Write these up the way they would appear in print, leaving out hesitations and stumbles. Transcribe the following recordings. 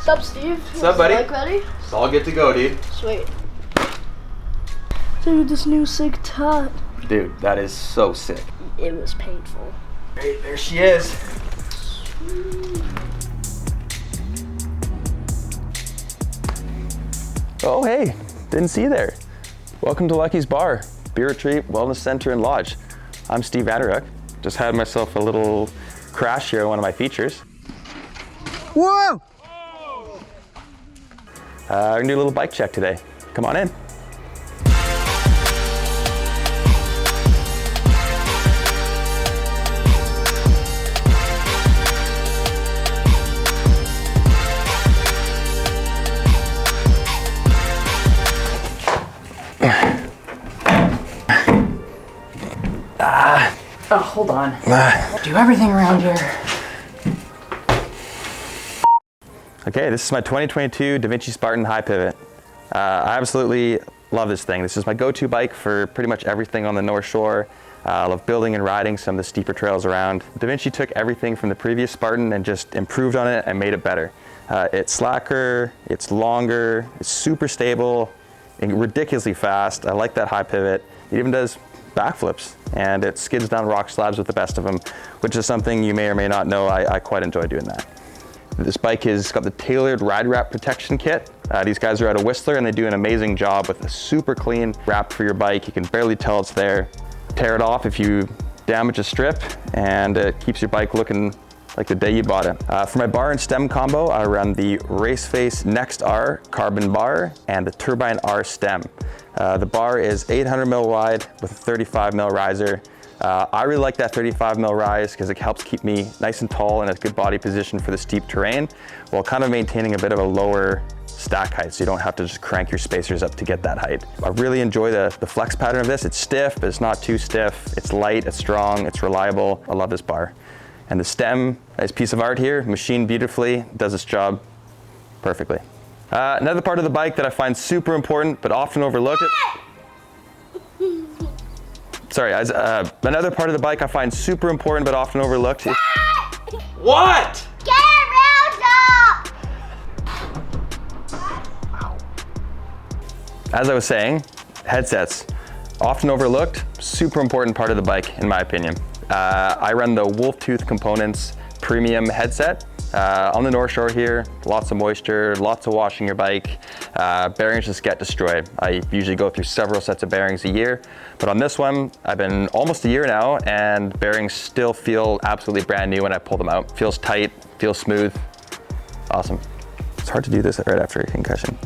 What's up, Steve? What's up, buddy? Bike ready? It's all good to go, dude. Sweet. Dude, this new sick tut. Dude, that is so sick. It was painful. Hey, there she is. Oh, hey, didn't see you there. Welcome to Lucky's Bar, Beer Retreat, Wellness Center, and Lodge. I'm Steve Vanderhoek. Just had myself a little crash here on one of my features. Whoa! We're gonna do a little bike check today. Come on in. Oh, hold on. Do everything around here. Okay, this is my 2022 Devinci Spartan high pivot. I absolutely love this thing. This is my go-to bike for pretty much everything on the North Shore. I love building and riding some of the steeper trails around. Devinci took everything from the previous Spartan and just improved on it and made it better. It's slacker, it's longer, it's super stable, and ridiculously fast. I like that high pivot. It even does backflips, and it skids down rock slabs with the best of them, which is something you may or may not know. I quite enjoy doing that. This bike has got the tailored ride wrap protection kit. These guys are out of Whistler and they do an amazing job with a super clean wrap for your bike. You can barely tell it's there. Tear it off if you damage a strip, and it keeps your bike looking like the day you bought it. For my bar and stem combo, I run the Raceface Next R carbon bar and the Turbine R stem. The bar is 800 mil wide with a 35 mil riser. I really like that 35 mil rise because it helps keep me nice and tall in a good body position for the steep terrain, while kind of maintaining a bit of a lower stack height, so you don't have to just crank your spacers up to get that height. I really enjoy the flex pattern of this. It's stiff, but it's not too stiff. It's light, it's strong, it's reliable. I love this bar. And the stem, nice piece of art here, machined beautifully, does its job perfectly. Another part of the bike that I find super important but often overlooked. Sorry, guys. Another part of the bike I find super important but often overlooked. What? Get around up! As I was saying, headsets, often overlooked, super important part of the bike in my opinion. I run the Wolf Tooth Components premium headset. On the North Shore here, lots of moisture, lots of washing your bike. Bearings just get destroyed. I usually go through several sets of bearings a year, but on this one, I've been almost a year now, and bearings still feel absolutely brand new when I pull them out. Feels tight, feels smooth, awesome. It's hard to do this right after a concussion.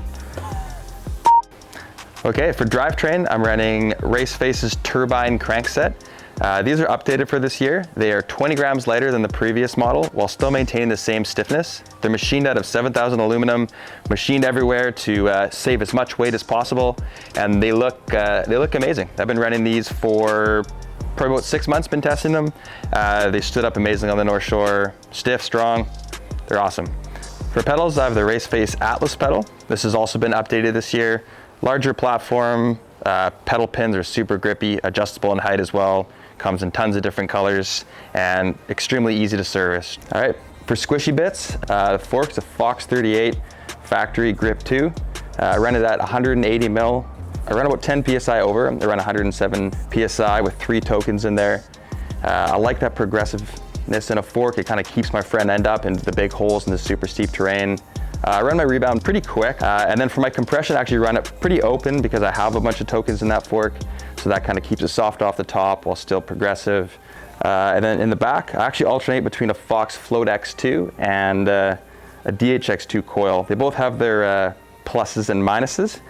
Okay, for drivetrain, I'm running Raceface's Turbine crankset. These are updated for this year. They are 20 grams lighter than the previous model while still maintaining the same stiffness. They're machined out of 7000 aluminum, machined everywhere to save as much weight as possible, and they look amazing. I've been running these for probably about 6 months, been testing them. They stood up amazing on the North Shore, stiff, strong, they're awesome. For pedals, I have the Raceface Atlas pedal. This has also been updated this year. Larger platform, pedal pins are super grippy, adjustable in height as well. Comes in tons of different colors and extremely easy to service. All right, for squishy bits, the fork's a Fox 38 factory grip 2. I run it at 180 mil. I run about 10 PSI over. I run 107 PSI with 3 tokens in there. I like that progressiveness in a fork. It kind of keeps my front end up into the big holes in the super steep terrain. I run my rebound pretty quick, and then for my compression, I actually run it pretty open because I have a bunch of tokens in that fork, so that kind of keeps it soft off the top while still progressive. And then in the back, I actually alternate between a Fox Float X2 and a DHX2 coil. They both have their pluses and minuses,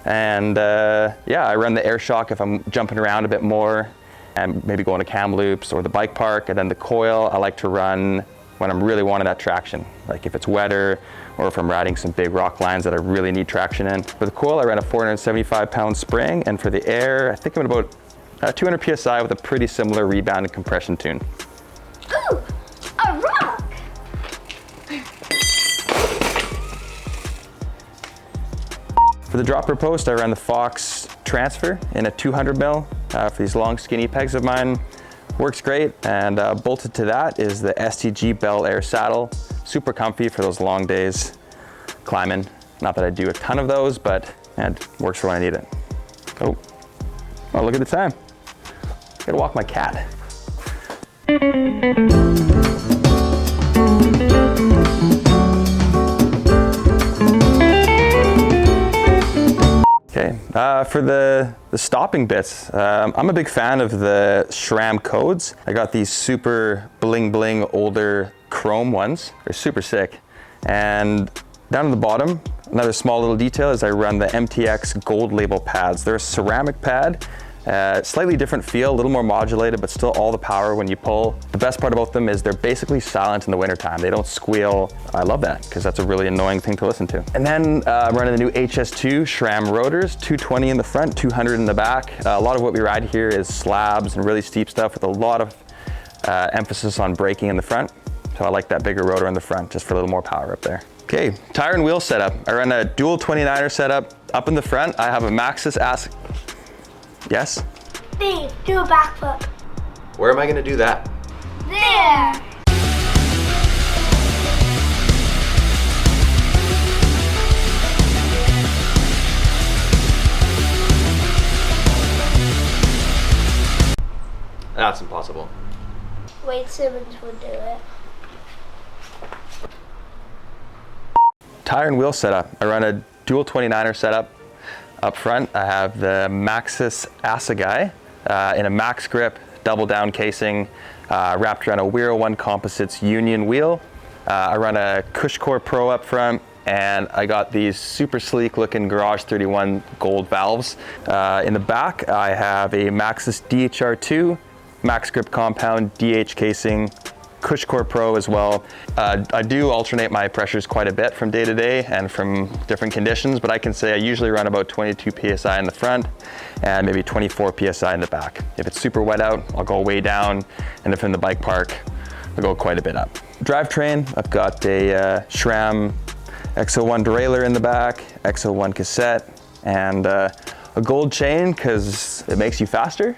and yeah, I run the air shock if I'm jumping around a bit more and maybe going to cam loops or the bike park, and then the coil I like to run when I'm really wanting that traction, like if it's wetter or if I'm riding some big rock lines that I really need traction in. For the coil, I ran a 475 pound spring, and for the air, I think I'm at about 200 PSI with a pretty similar rebound and compression tune. Ooh, a rock! For the dropper post, I ran the Fox Transfer in a 200 mil for these long skinny pegs of mine. Works great, and bolted to that is the STG Bel Air saddle. Super comfy for those long days. climbing. Not that I do a ton of those, but it works for when I need it. Oh, look at the time. Gotta walk my cat. Okay, for the stopping bits, I'm a big fan of the SRAM codes. I got these super bling bling older chrome ones. They're super sick. And down at the bottom, another small little detail is I run the MTX gold label pads. They're a ceramic pad, slightly different feel, a little more modulated, but still all the power when you pull. The best part about them is they're basically silent in the wintertime. They don't squeal. I love that because that's a really annoying thing to listen to. And then I'm running the new HS2 SRAM rotors, 220 in the front, 200 in the back. A lot of what we ride here is slabs and really steep stuff with a lot of emphasis on braking in the front. So I like that bigger rotor in the front just for a little more power up there. Okay, tire and wheel setup. I run a dual 29er setup. Up in the front, I have a Maxxis Yes? Babe, do a backflip. Where am I gonna do that? There. That's impossible. Wade Simmons would do it. Tire and wheel setup. I run a dual 29er setup. Up front, I have the Maxxis Assegai in a max grip, double down casing, wrapped around a Wero 1 Composites Union wheel. I run a Cushcore Pro up front, and I got these super sleek looking Garage 31 gold valves. In the back, I have a Maxxis DHR2, max grip compound, DH casing, Cushcore Pro as well. I do alternate my pressures quite a bit from day to day and from different conditions, but I can say I usually run about 22 PSI in the front and maybe 24 PSI in the back. If it's super wet out, I'll go way down, and if in the bike park, I'll go quite a bit up. Drivetrain, I've got a SRAM X01 derailleur in the back, X01 cassette, and a gold chain because it makes you faster.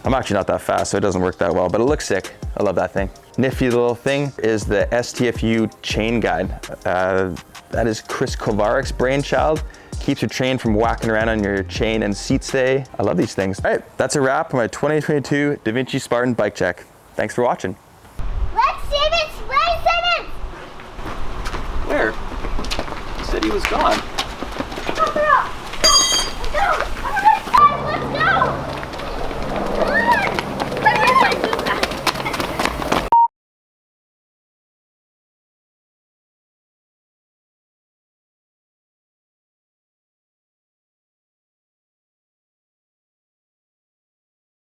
I'm actually not that fast, so it doesn't work that well, but it looks sick. I love that thing. Nifty little thing is the STFU chain guide. That is Chris Kovarek's brainchild. Keeps your chain from whacking around on your chain and seat stay. I love these things. All right, that's a wrap on my 2022 Devinci Spartan bike check. Thanks for watching. Let's see this Wade Simmons. Where? He said he was gone.